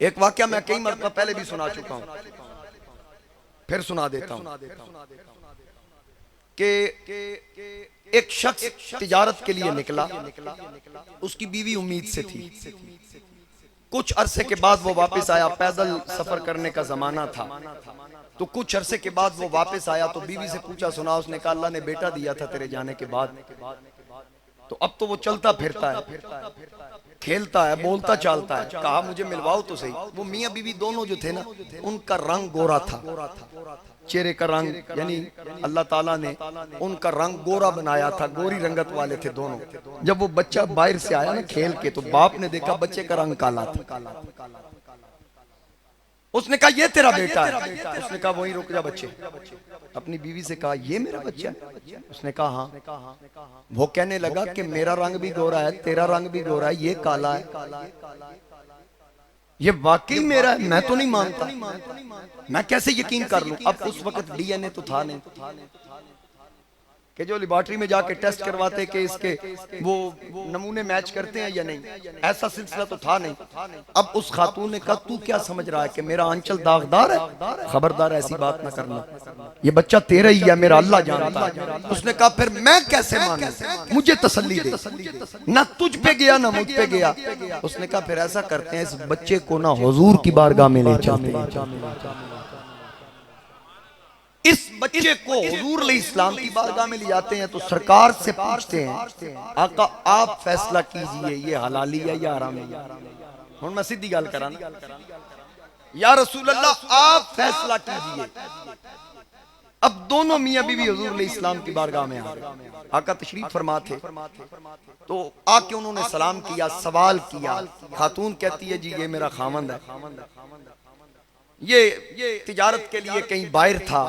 ایک واقعہ میں کئی مرتبہ پہلے بھی سنا چکا ہوں، پھر سنا دیتا ہوں کہ ایک شخص تجارت کے لیے نکلا، اس کی بیوی امید سے تھی، کچھ عرصے کے بعد وہ واپس آیا، پیدل سفر کرنے کا زمانہ تھا، تو کچھ عرصے کے بعد وہ واپس آیا تو بیوی سے پوچھا سنا، اس نے کہا اللہ نے بیٹا دیا تھا تیرے جانے کے بعد، تو اب تو وہ چلتا پھرتا ہے، کھیلتا ہے، بولتا چالتا ہے، کہا مجھے ملواؤ تو صحیح۔ وہ میاں بیوی دونوں جو تھے نا، ان کا رنگ گورا تھا، چہرے کا رنگ، یعنی اللہ تعالیٰ نے ان کا رنگ گورا بنایا تھا، گوری رنگت والے تھے دونوں۔ جب وہ بچہ باہر سے آیا نا کھیل کے، تو باپ نے دیکھا بچے کا رنگ کالا تھا، اس نے کہا یہ تیرا بیٹا ہے؟ اس نے کہا وہیں رک جا بچے، اپنی بیوی سے کہا یہ میرا بچہ ہے؟ اس نے کہا ہاں۔ وہ کہنے لگا کہ میرا رنگ بھی گورا ہے، تیرا رنگ بھی گورا ہے، یہ کالا ہے، یہ واقعی میرا ہے، میں تو نہیں مانتا، میں کیسے یقین کر لوں؟ اب اس وقت ڈی این اے تو تھا نہیں کہ جو لیبارٹری میں جا کے ٹیسٹ کرواتے کہ اس کے وہ نمونے میچ کرتے ہیں یا نہیں، ایسا سلسلہ تو تھا نہیں۔ اب اس خاتون نے کہا تو کیا سمجھ رہا ہے کہ میرا آنچل داغدار ہے؟ خبردار ایسی بات نہ کرنا، یہ بچہ تیرا ہی ہے، میرا اللہ جانتا ہے۔ اس نے کہا پھر میں کیسے مانوں؟ مجھے تسلی دے، نہ تجھ پہ گیا نہ مجھ پہ گیا۔ اس نے کہا پھر ایسا کرتے ہیں، اس بچے کو نہ حضور کی بارگاہ میں لے چلتے ہیں، اس بچے کو حضور علیہ السلام کی بارگاہ میں لے جاتے ہیں، تو سرکار سے پوچھتے ہیں آقا آپ فیصلہ کیجئے یہ حلالی ہے یا حرامی ہے؟ ہن میں سیدھی گل کراں نا، یا رسول اللہ آپ فیصلہ کیجئے۔ اب دونوں میاں بیوی حضور علیہ السلام کی بارگاہ میں آ گئے، آقا تشریف فرما تھے، تو آ کے انہوں نے سلام کیا، سوال کیا۔ خاتون کہتی ہے جی یہ میرا خاوند ہے، یہ تجارت کے لیے کہیں باہر تھا،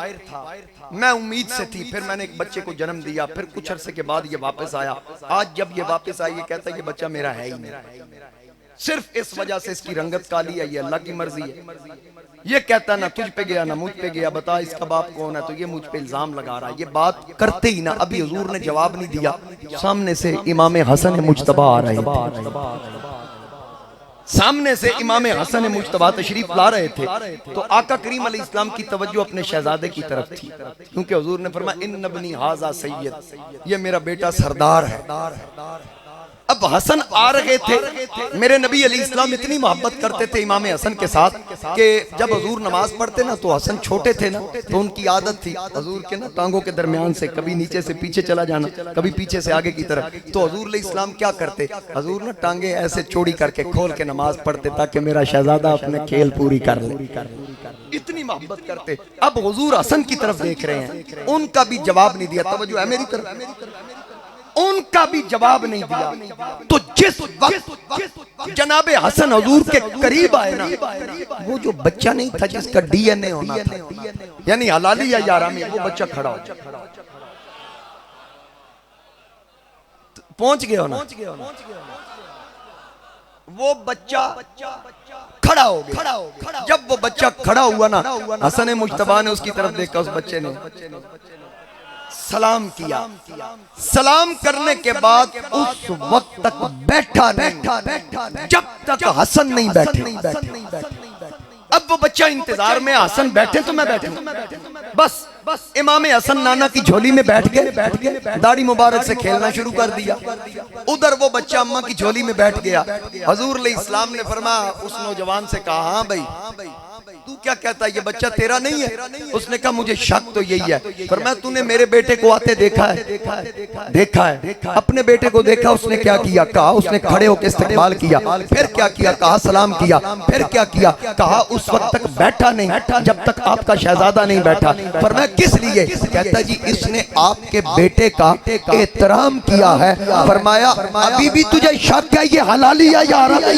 میں امید سے تھی، پھر میں نے ایک بچے کو جنم دیا، پھر کچھ عرصے کے بعد یہ واپس آیا، آج جب یہ واپس آئی یہ کہتا ہے یہ بچہ میرا ہے ہی نہیں، صرف اس وجہ سے اس کی رنگت کالی ہے، یہ اللہ کی مرضی ہے۔ یہ کہتا ہے نہ تجھ پہ گیا نہ مجھ پہ گیا، بتا اس کا باپ کون ہے؟ تو یہ مجھ پہ الزام لگا رہا ہے۔ یہ بات کرتے ہی نہ ابھی حضور نے جواب نہیں دیا، سامنے سے امام حسن مجتبی آ رہے تھے، سامنے سے امام حسن مجتبی تشریف لا رہے تھے، تو آقا کریم علیہ السلام کی توجہ اپنے شہزادے کی طرف تھی، کیونکہ حضور نے فرمایا ان ابنی ھذا سید، یہ میرا بیٹا سردار ہے۔ اب حسن آ رہے تھے، میرے نبی علیہ السلام اتنی محبت کرتے تھے امام حسن کے ساتھ کہ جب حضور نماز پڑھتے نا تو حسن چھوٹے تھے نا، تو ان کی عادت تھی حضور کے نا ٹانگوں کے درمیان سے کبھی نیچے سے پیچھے چلا جانا، کبھی پیچھے سے آگے کی طرف۔ تو حضور علیہ السلام کیا کرتے؟ حضور نا ٹانگیں ایسے چوڑی کر کے کھول کے نماز پڑھتے تاکہ میرا شہزادہ اپنے کھیل پوری کر لے، اتنی محبت کرتے۔ اب حضور حسن کی طرف دیکھ رہے ہیں، ان کا بھی جواب نہیں دیا، توجہ ہے میری طرف، ان کا بھی جواب نہیں دیا۔ تو جس وقت جناب حسن حضور کے قریب آئے نا، وہ جو بچہ نہیں تھا جس کا ڈی این اے ہونا تھا، یعنی حلالی یا حرامی، وہ بچہ کھڑا ہو پہنچ گیا ہونا، وہ بچہ کھڑا ہو گیا۔ جب وہ بچہ کھڑا ہوا نا، حسن مجتبی نے اس کی طرف دیکھا، اس بچے نے سلام کیا، سلام کرنے کے بعد اس وقت تک بیٹھا نہیں جب تک حسن نہیں بیٹھے۔ اب وہ بچہ انتظار میں، حسن بیٹھے تو میں بیٹھوں، بس امام حسن نانا کی جھولی میں بیٹھ گئے، داڑھی مبارک سے کھیلنا شروع کر دیا، ادھر وہ بچہ اماں کی جھولی میں بیٹھ گیا۔ حضور علیہ السلام نے فرمایا، اس نوجوان سے کہا ہاں بھائی تو کیا کہتا ہے یہ بچہ تیرا نہیں ہے؟ اس نے کہا مجھے شک تو یہی ہے۔ فرمایا تو نے میرے بیٹے کو آتے دیکھا ہے؟ دیکھا ہے۔ اپنے بیٹے کو دیکھا، اس نے کیا کیا؟ کہا اس نے کھڑے ہو کے استقبال کیا، پھر کیا کیا؟ کہا سلام کیا، پھر کیا کیا؟ کہا اس وقت تک بیٹھا نہیں جب تک آپ کا شہزادہ نہیں بیٹھا۔ فرمایا کس لیے؟ کہتا جی اس نے آپ کے بیٹے کا احترام کیا ہے۔ فرمایا ابھی بھی تجھے شک ہے یہ حلالی ہے یا حرامی؟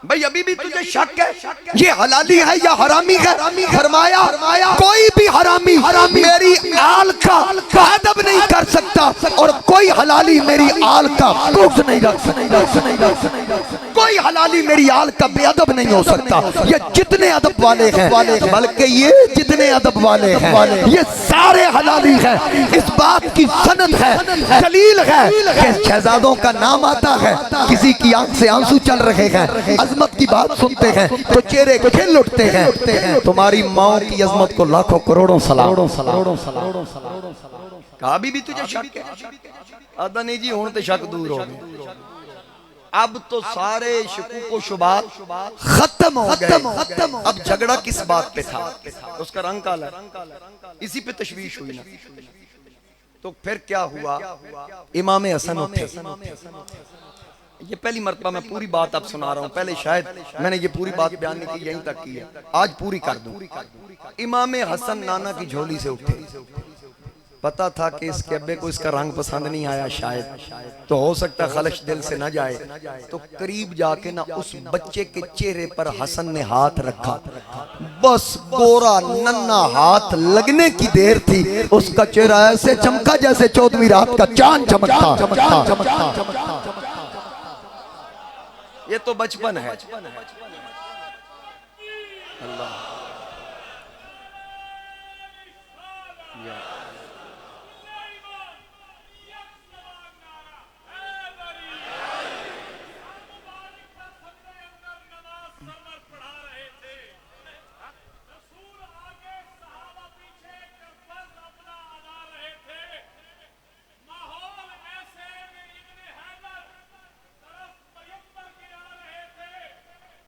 بھئی ابھی بھی تجھے شک ہے یہ حلالی ہے یا حرامی ہے؟ فرمایا کوئی بھی حرامی میری آل کا ادب نہیں کر سکتا، اور کوئی حلالی میری آل کا بغض نہیں رکھ سکتا۔ کوئی حلالی میری آل کا بے ادب نہیں ہو سکتا. یہ جتنے ادب والے ہیں بلکہ یہ جتنے ادب والے ہیں یہ سارے حلالی ہیں. اس بات کی سند ہے, دلیل ہے کہ شہزادوں کا نام آتا ہے, کسی کی آنکھ سے آنسو چل رہے ہیں, عظمت کی بات سنتے ہیں تو چہرے کھل اٹھتے ہیں. تمہاری ماں کی عظمت کو لاکھوں کروڑوں سلام. کہا بھی تجھے شک ہے؟ آدھا نہیں جی ہون تے شک دور ہو گئے. اب تو سارے شکوک و شبہات ختم ہو گئے. اب جھگڑا کس بات پہ تھا؟ اس کا رنگ کالا, اسی پہ تشویش ہوئی نا. تو پھر کیا ہوا؟ امام حسن اٹھے. یہ پہلی مرتبہ میں پوری بات اب سنا رہا ہوں, پہلے شاید میں نے یہ پوری بات بیان نہیں کی, یہیں تک کی ہے, آج پوری کر دوں. امام حسن نانا کی جھولی سے اٹھے. پتا تھا کہ اس کے ابے کو اس کا رنگ پسند نہیں آیا شاید, تو ہو سکتا خلش دل سے نہ جائے. تو قریب جا کے نا اس بچے کے چہرے پر حسن نے ہاتھ رکھا. بس گورا ننہ ہاتھ لگنے کی دیر تھی, اس کا چہرہ ایسے چمکا جیسے 14ویں رات کا چاند چمکتا. یہ تو بچپن ہے. اللہ